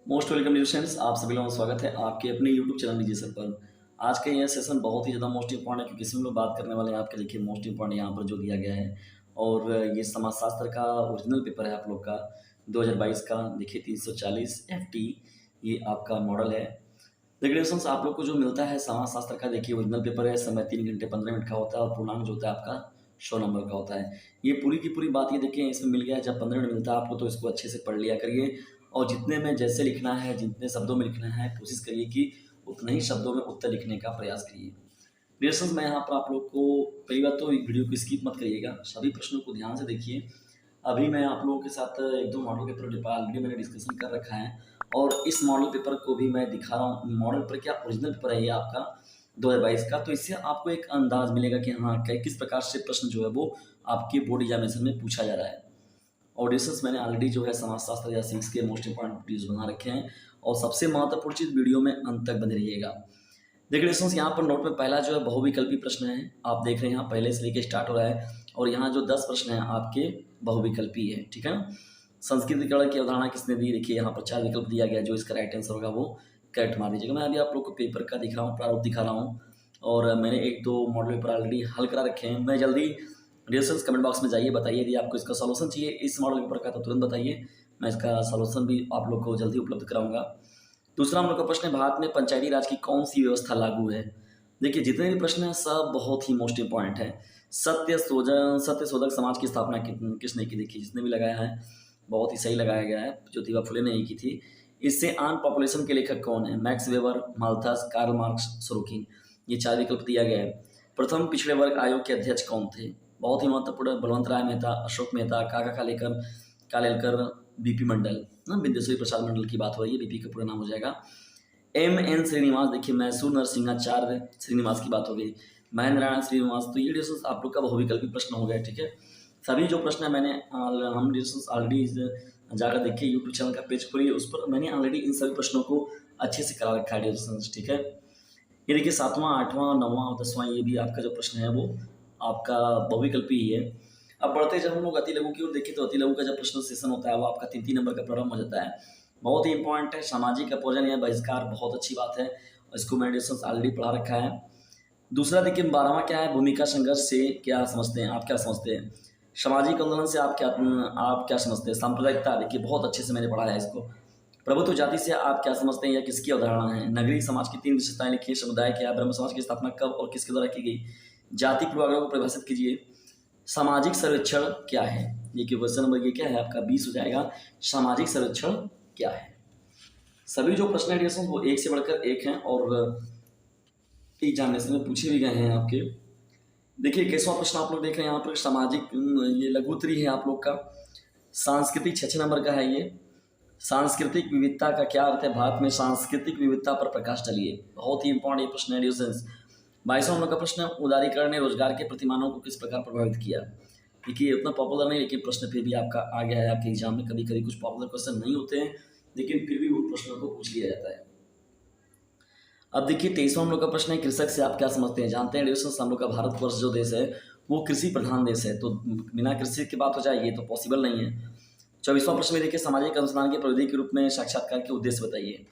Most welcome new friends, आप सभी लोगों का स्वागत है आपके अपने यूट्यूब चैनल निजी सर पर। आज का यह सेशन बहुत ही ज़्यादा मोस्ट इंपॉर्टेंट है क्योंकि इसमें हम लोग बात करने वाले हैं आपके देखिए मोस्ट इंपॉर्टेंट यहाँ पर जो दिया गया है। और ये समाजशास्त्र का ओरिजिनल पेपर है आप लोग का 2022 का। देखिए 340 FT ये आपका मॉडल है। देखिए फ्रेंड्स, आप लोग को जो मिलता है समाजशास्त्र का, देखिए ओरिजिनल पेपर है, समय 3 घंटे 15 मिनट का होता है और पूर्णांक जो होता है आपका 100 नंबर का होता है। ये पूरी की पूरी बात ये देखिए इसमें मिल गया है। जब 15 मिनट मिलता है आपको तो इसको अच्छे से पढ़ लिया करिए और जितने में जैसे लिखना है, जितने शब्दों में लिखना है, कोशिश करिए कि उतने ही शब्दों में उत्तर लिखने का प्रयास करिए। डियर फ्रेंड्स, मैं यहाँ पर आप लोग को पहली बात तो वीडियो को स्किप मत करिएगा, सभी प्रश्नों को ध्यान से देखिए। अभी मैं आप लोगों के साथ एक दो मॉडल पेपर ऑलरेडी मैंने डिस्कशन कर रखा है और इस मॉडल पेपर को भी मैं दिखा रहा हूँ। मॉडल पेपर क्या ओरिजिनल पेपर है ये आपका 2022 का, तो इससे आपको एक अंदाज मिलेगा कि हाँ किस प्रकार से प्रश्न जो है वो आपके बोर्ड एग्जामिनेशन में पूछा जा रहा है। और डिस्कस मैंने ऑलरेडी जो है समाजशास्त्र या सिक्स के मोस्ट इंपॉर्टेंट वीडियोज बना रखे हैं और सबसे महत्वपूर्ण चीज़ वीडियो में अंत तक बने रहिएगा। देखिए डिस्टेंस, यहाँ पर नोट में पहला जो है बहुविकल्पी प्रश्न है, आप देख रहे हैं यहाँ पहले से लेके स्टार्ट हो रहा है और यहाँ जो 10 प्रश्न हैं आपके बहुविकल्पी है, ठीक है ना। संस्कृतिकरण की अवधारणा किसने दी, देखिए यहाँ पर 4 विकल्प दिया गया, जो इसका राइट आंसर होगा वो करेक्ट मार दीजिएगा। मैं अभी आप लोग को पेपर का दिख रहा हूँ, प्रारूप दिखा रहा हूँ और मैंने एक दो मॉडल पेपर ऑलरेडी हल करा रखे हैं। मैं जल्दी डिस्टेंस कमेंट बॉक्स में जाइए, बताइए यदि आपको इसका सॉल्यूशन चाहिए इस मॉडल पेपर का तो तुरंत बताइए, मैं इसका सॉल्यूशन भी आप लोग को जल्दी उपलब्ध कराऊंगा। दूसरा हम लोग का प्रश्न है, भारत में पंचायती राज की कौन सी व्यवस्था लागू है। देखिए जितने भी प्रश्न हैं सब बहुत ही मोस्ट इंपॉर्टेंट है। सत्य शोधक समाज की स्थापना किसने की, देखिए जिसने भी लगाया है बहुत ही सही लगाया गया है, ज्योतिबा फुले ने ही की थी। इससे आन पॉपुलेशन के लेखक कौन है, Max Weber, Malthus, Karl Marx, Sorokin. ये 4 विकल्प दिया गया है। प्रथम पिछड़े वर्ग आयोग के अध्यक्ष कौन थे, बहुत ही महत्वपूर्ण, बलवंत राय मेहता, अशोक मेहता, काका कालेलकर, बीपी मंडल ना, बिंदेश्वरी प्रसाद मंडल की बात हो रही है, बीपी का पूरा नाम हो जाएगा। MN श्रीनिवास, देखिए मैसूर नरसिंहाचार्य श्रीनिवास की बात हो गई, महेंद्र नारायण श्रीनिवास। तो ये डिस्टेंस आप लोग का बहुविकल्पी प्रश्न हो गया, ठीक है। सभी जो प्रश्न है मैंने हम डिस्टेंस ऑलरेडी जाकर देखिए यूट्यूब चैनल का पेज खोलिए, उस पर मैंने ऑलरेडी इन सभी प्रश्नों को अच्छे से करा रखा है डिस्टेंस, ठीक है। ये देखिए 7वां 8वां 9वां और 10वां ये भी आपका जो प्रश्न है वो आपका बहुविकल्पी ही है। अब बढ़ते जब हम लोग अति लघु की ओर देखें तो अति लघु का जब प्रश्न सेशन होता है वो आपका 3 नंबर का प्रारंभ हो जाता है, बहुत ही इंपॉर्टेंट है। सामाजिक अपोजन या बहिष्कार, बहुत अच्छी बात है, इसको मैंने ऑलरेडी पढ़ा रखा है। दूसरा देखिए 12वां क्या है, भूमिका संघर्ष से क्या समझते हैं, आप क्या समझते हैं। सामाजिक आंदोलन से आप क्या समझते हैं। सांप्रदायिकता, देखिए बहुत अच्छे से मैंने पढ़ा है इसको। प्रभुत्व जाति से आप क्या समझते हैं या किसकी अवधारणा है। नगरीय समाज की 3 विशेषताएं लिखिए। समुदाय क्या, ब्रह्म समाज की स्थापना कब और किसके द्वारा की गई। जाति पूर्वाग्रह को परिभाषित कीजिए। सामाजिक सर्वेक्षण क्या है, ये क्वेश्चन नंबर ये क्या है आपका 20 हो जाएगा। सामाजिक सर्वेक्षण क्या है। सभी जो प्रश्न है वो एक से बढ़कर एक हैं और एग्जामिनेशन में पूछे भी गए हैं आपके। देखिए 21वां प्रश्न आप लोग देख रहे हैं यहाँ पर, सामाजिक ये लघुत्तरी है आप लोग का। सांस्कृतिक 6 नंबर का है ये। सांस्कृतिक विविधता का क्या अर्थ है, भारत में सांस्कृतिक विविधता पर प्रकाश डालिए, बहुत ही इंपॉर्टेंट प्रश्न है डिस्टेंस। 22वां नंबर का प्रश्न, उदारीकरण ने रोजगार के प्रतिमानों को किस प्रकार प्रभावित किया। देखिए उतना पॉपुलर नहीं, लेकिन प्रश्न फिर भी आपका आ गया है आपके एग्जाम में। कभी कभी कुछ पॉपुलर क्वेश्चन नहीं होते हैं लेकिन फिर भी उन प्रश्नों को पूछ लिया जाता है। अब देखिए 23वां हम लोग का प्रश्न है, कृषक से आप क्या समझते हैं। जानते हैं डिस्टेंस, हम लोग का भारतवर्ष जो देश है वो कृषि प्रधान देश है, तो बिना कृषि की बात हो जाए ये तो पॉसिबल नहीं है। 24वां प्रश्न में देखिए, सामाजिक अनुसंधान के प्रविधि के रूप में साक्षात्कार के उद्देश्य बताइए।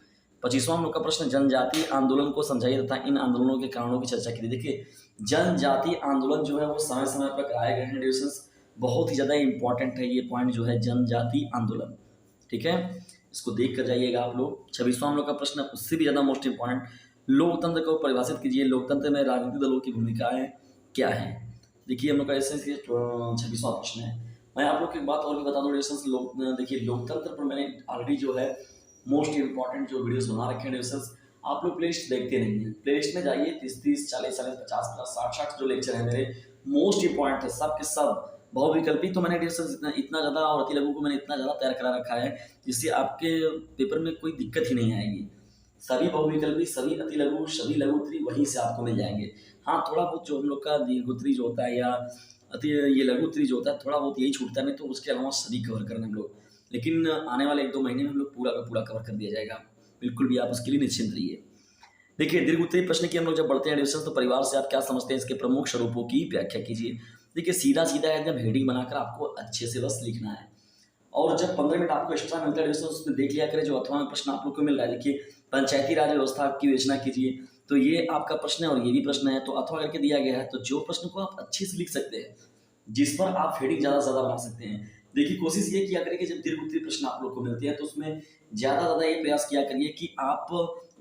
25वां हम लोग का प्रश्न, जनजातीय आंदोलन को समझाइए तथा इन आंदोलनों के कारणों की चर्चा कीजिए। देखिए जनजातीय आंदोलन जो है वो समय समय पर कराए गए हैं डिस्टेंस, बहुत ही ज़्यादा इंपॉर्टेंट है ये पॉइंट जो है जनजातीय आंदोलन, ठीक है, इसको देख कर जाइएगा आप लोग। 26वां हम लोग का प्रश्न उससे भी ज़्यादा मोस्ट इंपॉर्टेंट, लोकतंत्र को परिभाषित कीजिए। लोकतंत्र में राजनीतिक दलों की भूमिकाएं क्या है। देखिए हम लोग का ऐसे 26वां प्रश्न है। मैं आप लोग को एक बात और भी बता दूं डिस्टेंस, देखिए लोकतंत्र पर मैंने ऑलरेडी जो है मोस्ट इंपॉर्टेंट जो वीडियोस बना रखे हैं डिस्टेंस, आप लोग प्लेलिस्ट देखते नहीं हैं, प्लेलिस्ट में जाइए 30 40 50 60 जो लेक्चर है मेरे मोस्ट इंपॉर्टेंट है सब के सब। बहुविकल्पी तो मैंने डिस्टेंस इतना ज़्यादा और अति लघु को मैंने इतना ज़्यादा तैयार करा रखा है जिससे आपके पेपर में कोई दिक्कत ही नहीं आएगी। सभी बहुविकल्पी, सभी अति लघु, सभी लघुत्तरी वहीं से आपको मिल जाएंगे। हाँ थोड़ा बहुत जो हम लोग का दीर्घोत्तरी जो होता है या अति ये लघुत्तरी जो होता है थोड़ा बहुत यही छूटता है, नहीं तो उसके अलावा सभी कवर करना हम लोग, लेकिन आने वाले 1-2 महीने में हम लोग पूरा का पूरा कवर कर दिया जाएगा, बिल्कुल भी आप उसके लिए निश्चिंत रहिए। देखिए दीर्घोत्तरी प्रश्न की हम लोग जब बढ़ते हैं डिस्टेंस, तो परिवार से आप क्या समझते हैं, इसके प्रमुख स्वरूपों की व्याख्या कीजिए। देखिए सीधा सीधा एकदम हेडिंग बनाकर आपको अच्छे से बस लिखना है और जब 15 मिनट आपको एक्स्ट्रा मिलता है डिस्टेंस, उसमें देख लिया करें जो अथवा में प्रश्न आप लोग को मिल रहा है। देखिए, पंचायती राज व्यवस्था की विवेचना कीजिए, तो ये आपका प्रश्न है और ये भी प्रश्न है, तो अथवा करके दिया गया है, तो जो प्रश्न को आप अच्छे से लिख सकते हैं, जिस पर आप हेडिंग ज़्यादा से ज़्यादा बना सकते हैं। देखिए, कोशिश ये किया करिए कि जब दीर्घ उत्तरीय प्रश्न आप लोग को मिलते हैं तो उसमें ज़्यादा ये प्रयास किया करिए कि आप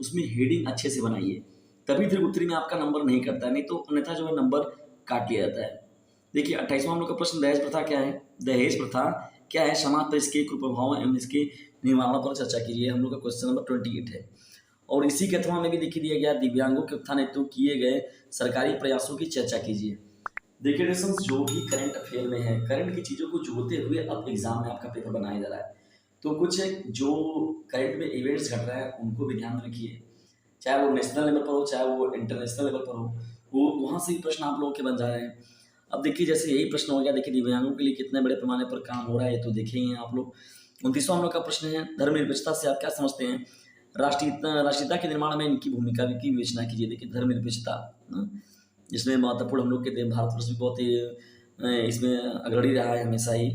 उसमें हेडिंग अच्छे से बनाइए, तभी दीर्घ उत्तरीय में आपका नंबर नहीं कटता है, नहीं तो अन्यथा जो है नंबर काट लिया जाता है। देखिए, 28वां हम लोग का प्रश्न, दहेज प्रथा क्या है? दहेज प्रथा क्या है? समाज पर इसके कुप्रभाव एवं इसके निवारण पर चर्चा कीजिए। हम लोग का क्वेश्चन नंबर 28 है। और इसी के अथवा में भी देखिए दिया गया, दिव्यांगों के उत्थान हेतु किए गए सरकारी प्रयासों की चर्चा कीजिए। देखिए डिस्टेंस, जो भी करंट अफेयर में है, करंट की चीज़ों को जोड़ते हुए अब एग्जाम में आपका पेपर बनाया जा रहा है, तो कुछ जो करंट में इवेंट्स घट रहा है उनको भी ध्यान में रखिए, चाहे वो नेशनल लेवल पर हो चाहे वो इंटरनेशनल लेवल पर हो, वो वहाँ से ही प्रश्न आप लोगों के बन जा रहे हैं। अब देखिए, जैसे यही प्रश्न हो गया, देखिए दिव्यांगों के लिए कितने बड़े पैमाने पर काम हो रहा है, ये तो देखे ही हैं आप लोग। 29वां हम लोग का प्रश्न है, धर्मनिरपेक्षता से आप क्या समझते हैं? राष्ट्रीयता के निर्माण में इनकी भूमिका की विवेचना कीजिए। देखिए, धर्मनिरपेक्षता जिसमें महत्वपूर्ण हम लोग के भारतवर्ष भी बहुत ही इसमें अग्रणी रहा है हमेशा ही।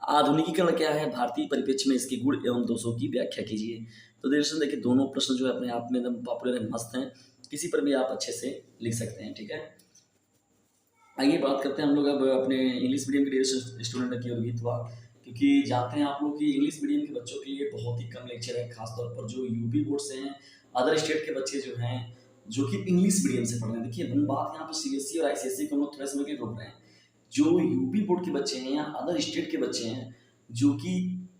आधुनिकीकरण क्या है? भारतीय परिप्रेक्ष्य में इसके गुण एवं दोषों की व्याख्या कीजिए। तो देखिए, दोनों प्रश्न जो है अपने आप में एकदम पॉपुलर है, मस्त हैं, किसी पर भी आप अच्छे से लिख सकते हैं। ठीक है, आइए बात करते हैं हम लोग अब अपने इंग्लिश मीडियम के स्टूडेंट की ओर हुआ, क्योंकि जानते हैं आप लोग कि इंग्लिश मीडियम के बच्चों के लिए बहुत ही कम लेक्चर है, खासतौर पर जो यूपी बोर्ड से हैं, अदर स्टेट के बच्चे जो हैं, जो कि इंग्लिश मीडियम से पढ़ रहे हैं। देखिए, हम बात यहाँ पर सीबीएसई और आईसीएसई को हम लोग थोड़ा समय के लिए रोक रहे हैं। जो यूपी बोर्ड के बच्चे हैं या अदर स्टेट के बच्चे हैं जो कि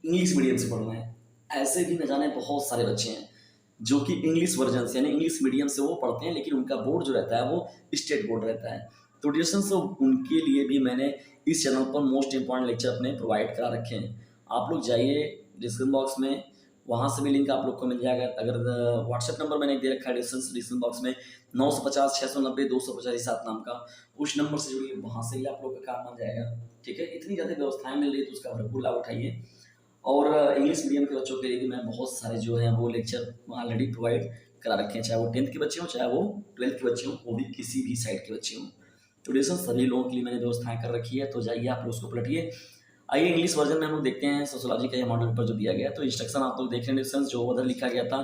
इंग्लिश मीडियम से पढ़ रहे हैं, ऐसे भी न जाने बहुत सारे बच्चे हैं जो कि इंग्लिश वर्जन से यानी इंग्लिश मीडियम से वो पढ़ते हैं, लेकिन उनका बोर्ड जो रहता है वो स्टेट बोर्ड रहता है। तो डिस्टेंस उनके लिए भी मैंने इस चैनल पर मोस्ट इंपॉर्टेंट लेक्चर अपने प्रोवाइड करा रखे हैं। आप लोग जाइए डिस्क्रिप्शन बॉक्स में, वहाँ से भी लिंक आप लोग को मिल जाएगा। अगर व्हाट्सएप नंबर मैंने दे रखा है डिस्क्रिप्शन बॉक्स में, 950-690-285 नाम का, उस नंबर से जुड़िए, वहाँ से भी आप लोग का काम बन जाएगा। ठीक है, इतनी ज़्यादा व्यवस्थाएं मिल रही है तो उसका भरपूर लाभ उठाइए। और इंग्लिश मीडियम के बच्चों के लिए भी मैं बहुत सारे जो हैं वो लेक्चर ऑलरेडी प्रोवाइड करा रखे हैं, चाहे वो 10th के बच्चे हों चाहे वो 12th के बच्चे हों, वो भी किसी भी साइड के बच्चे हों। तो डिस्टेंस सभी लोगों के लिए मैंने व्यवस्थाएं कर रखी है, तो जाइए आप लोग उसको पलटिए। आइए इंग्लिश वर्जन में हम लोग देखते हैं सोशियोलॉजी का ये मॉडल पेपर जो दिया गया है। तो इंस्ट्रक्शन आप लोग देख रहे हैं डिस्टेंस, जो उधर लिखा गया था।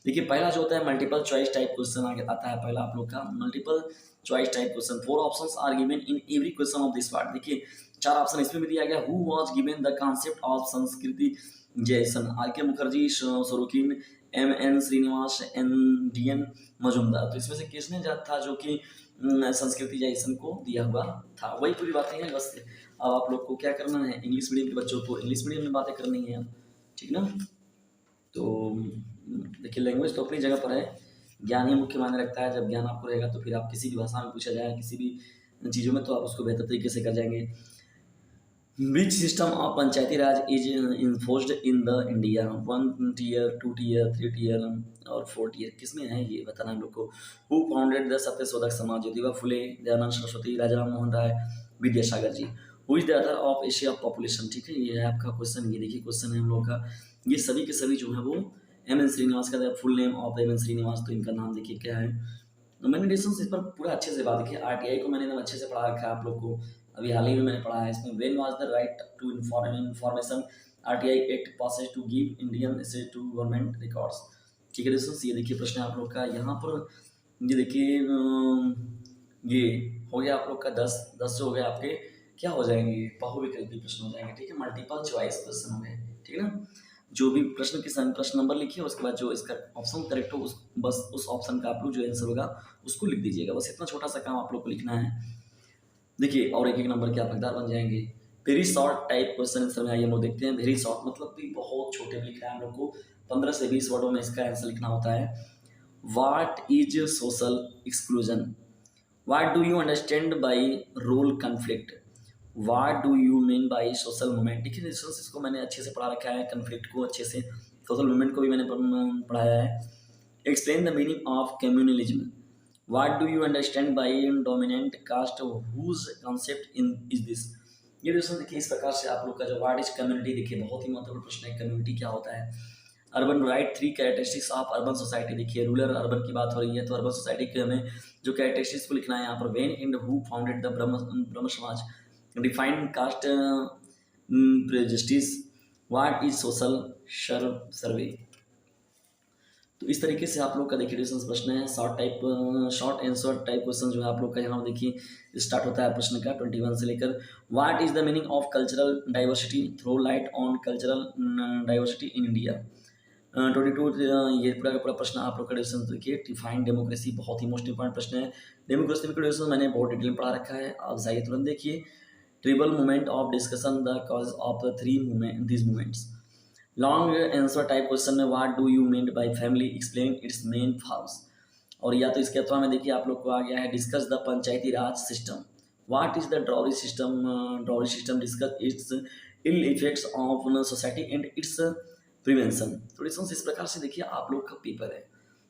देखिए, पहला जो होता है मल्टीपल चॉइस टाइप क्वेश्चन आता है, पहला आप लोग का multiple choice type question. 4 options are given in every question of this part. देखिए, 4 ऑप्शन इसमें भी दिया गया। Who was given the concept of Sanskritization? R K Mukherjee, Sorokin, M N. Srinivas, N D N. Majumdar. तो इसमें से किसने था जो कि संस्कृति जैसन को दिया हुआ था? वही पूरी बातें हैं बस। अब आप लोग को क्या करना है, इंग्लिश मीडियम के बच्चों को इंग्लिश मीडियम में बातें करनी है, ठीक ना। तो देखिए, लैंग्वेज तो अपनी जगह पर है, ज्ञान ही मुख्य मायने रखता है। जब ज्ञान आपको रहेगा तो फिर आप किसी भी भाषा में पूछा जाए, किसी भी चीज़ों में, तो आप उसको बेहतर तरीके से कर जाएंगे। Which system of Panchayati Raj is enforced in the India? 1 tier, 2 tier, 3 tier और 4 टीयर, किसमें है ये बताना हम लोग को। Who founded the Satyashodhak Samaj? Jyotiba Phule, Dayanand Saraswati, Raja Ram Mohan Roy, Vidyasagar ji. Who is the other of Asia of population? ठीक है, ये है आपका क्वेश्चन। ये देखिए क्वेश्चन है हम लोग का, ये सभी के सभी जो है वो एम.एन. श्रीनिवास का full name of M N. Srinivas. तो इनका नाम देखिए क्या है। तो मैंने डिस्टेंस इस पर पूरा अच्छे से बात की। आरटीआई को मैंने एकदम अच्छे से पढ़ा रखा है आप लोग को, अभी हाल ही में मैंने पढ़ा है इसमें। When was the right to information RTI act passes to give Indian एसेट टू गवर्नमेंट रिकॉर्ड्स? ठीक है दोस्तों, ये देखिए प्रश्न आप लोग का यहाँ पर, ये देखिए ये हो गया आप लोग का 10 जो हो गए आपके क्या हो जाएंगे, बहुविकल्पी प्रश्न हो जाएंगे। ठीक है, मल्टीपल चॉइस क्वेश्चन हो गए। ठीक है ना, जो भी प्रश्न के साथ प्रश्न नंबर लिखिए, उसके बाद जो इसका ऑप्शन करेक्ट हो बस उस ऑप्शन का आप लोग जो आंसर होगा उसको लिख दीजिएगा। बस इतना छोटा सा काम आप लोग को लिखना है। देखिए, और एक नंबर के आप हकदार बन जाएंगे। Very short type question answer में आइए हम लोग देखते हैं। वेरी शॉर्ट मतलब भी बहुत छोटे में लिखना है हम लोग को, 15 से 20 वर्डों में इसका आंसर लिखना होता है। What is social exclusion? What do you understand by role conflict? What do you mean by social movement? देखिए, इसको मैंने अच्छे से पढ़ा रखा है, कन्फ्लिक्ट को अच्छे से, सोशल मूवमेंट को भी मैंने पढ़ाया है। Explain the meaning of communalism? What do you understand by dominant caste? Whose concept in is this? ये क्वेश्चन देखिए इस प्रकार से आप लोग का जो व्हाट इज कम्युनिटी, देखिए बहुत ही महत्वपूर्ण प्रश्न है, कम्युनिटी क्या होता है। Urban right 3 characteristics of urban society? देखिए, रूरल अर्बन की बात हो रही है तो अर्बन सोसाइटी के हमें जो कैरेक्टरिस्टिक्स को लिखना है यहाँ पर। When and who founded the Brahmo Samaj? Define caste prejudice? What is social survey. तो इस तरीके से आप लोग का देखिए डिस्टेंस प्रश्न है, शॉर्ट आंसर टाइप क्वेश्चन जो है आप लोग का यहाँ देखिए स्टार्ट होता है प्रश्न का 21 से लेकर। What is the meaning of cultural diversity, throw light on cultural diversity in India. 22 ये पूरा का पूरा प्रश्न आप लोग का डिस्टेंस देखिए। डिफाइन डेमोक्रेसी, बहुत ही मोस्ट इंपॉर्टेंट प्रश्न है। डेमोक्रेसी का डिस्टेंस मैंने बहुत डिटेल में पढ़ा रखा है, आप जाइए तुरंत देखिए। Tribal movement of discussion the cause of the three movement this movements. Long answer type question में what do you mean by family, explain its main forms. और या तो इसके अथवा में देखिए आप लोग को आ गया है discuss the Panchayati Raj system. What is the dowry system discuss its ill effects of society and its prevention. तो डिस्कस इस प्रकार से देखिए आप लोग का पेपर है।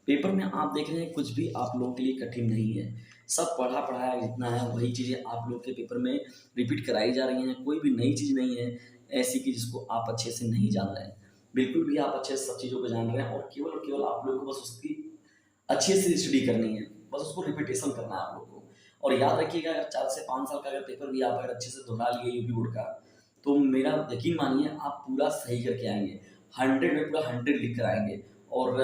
पेपर में आप देख रहे हैं कुछ भी आप लोगों के लिए कठिन नहीं है, सब पढ़ा पढ़ाया जितना है वही चीज़ें आप लोग के पेपर में रिपीट कराई जा रही हैं। कोई भी नई चीज़ नहीं है ऐसी कि जिसको आप अच्छे से नहीं जान रहे हैं, बिल्कुल भी आप अच्छे से सब चीज़ों को जान रहे हैं और केवल आप लोग को बस उसकी अच्छे से स्टडी करनी है, बस उसको रिपीटेशन करना है आप लोग को। और याद रखिएगा अगर 4 से 5 साल का अगर पेपर भी आप अगर अच्छे से दोहरा लिए यूपी बोर्ड का, तो मेरा यकीन मानिए आप पूरा सही करके आएंगे, 100 में पूरा 100 लिख कर आएंगे और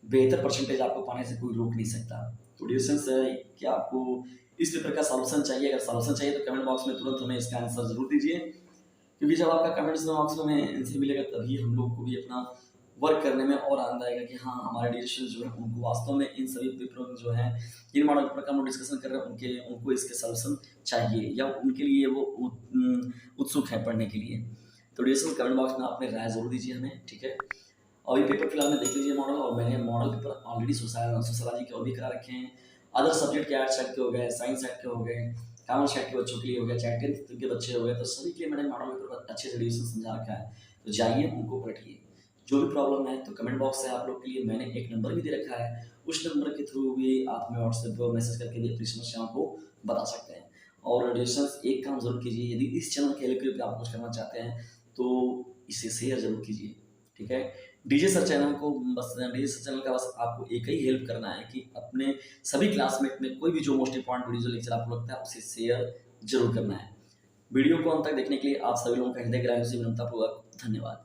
बेहतर परसेंटेज आपको पाने से कोई रोक नहीं सकता। तो डिस्टेंस क्या आपको इस पेपर का सॉल्यूशन चाहिए? अगर सॉल्यूशन चाहिए तो कमेंट बॉक्स में तुरंत हमें इसका आंसर जरूर दीजिए, क्योंकि जब आपका कमेंट्स बॉक्स में हमें आंसर मिलेगा तभी हम लोग को भी अपना वर्क करने में और आनंद आएगा कि हाँ हमारे डिसीजन जो है उनको वास्तव में इन सभी पेपरों में जो है इन मॉडल पेपर का हम लोग डिस्कशन कर रहे हैं उनको इसके सॉल्यूशन चाहिए या उनके लिए वो उत्सुक है पढ़ने के लिए। तो डिस्कशन कमेंट बॉक्स में अपने राय जरूर दीजिए हमें, ठीक है। और ये पेपर फिलहाल में देख लीजिए मॉडल, और मैंने मॉडल पेपर ऑलरेडी सोशलॉजी के और भी करा रखे हैं। अदर सब्जेक्ट के आर्ट्स साइड के हो गए, साइंस साइड के हो गए, कॉमर्स साइड के बच्चों के लिए हो गया, चाहे 10th के बच्चे हो गए, तो सभी के लिए मैंने मॉडल पेपर अच्छे से डिवीजन समझा रखा है। तो जाइए उनको पढ़िए, जो भी प्रॉब्लम है तो कमेंट बॉक्स से आप लोग के लिए मैंने एक नंबर भी दे रखा है, उस नंबर के थ्रू भी आप हमें व्हाट्सएप पर मैसेज करके भी अपनी समस्याओं को बता सकते हैं। और डिस्टेंस एक काम जरूर कीजिए, यदि इस चैनल के लिए आप कुछ करना चाहते हैं तो इसे शेयर जरूर कीजिए, ठीक है। डीजे सर चैनल का बस आपको एक ही हेल्प करना है कि अपने सभी क्लासमेट में कोई भी जो मोस्ट इंपॉर्टेंट वीडियो लेक्चर आपको लगता है उसे शेयर जरूर करना है। वीडियो को अंत तक देखने के लिए आप सभी लोगों का हृदय गहराई से विनम्रतापूर्वक धन्यवाद।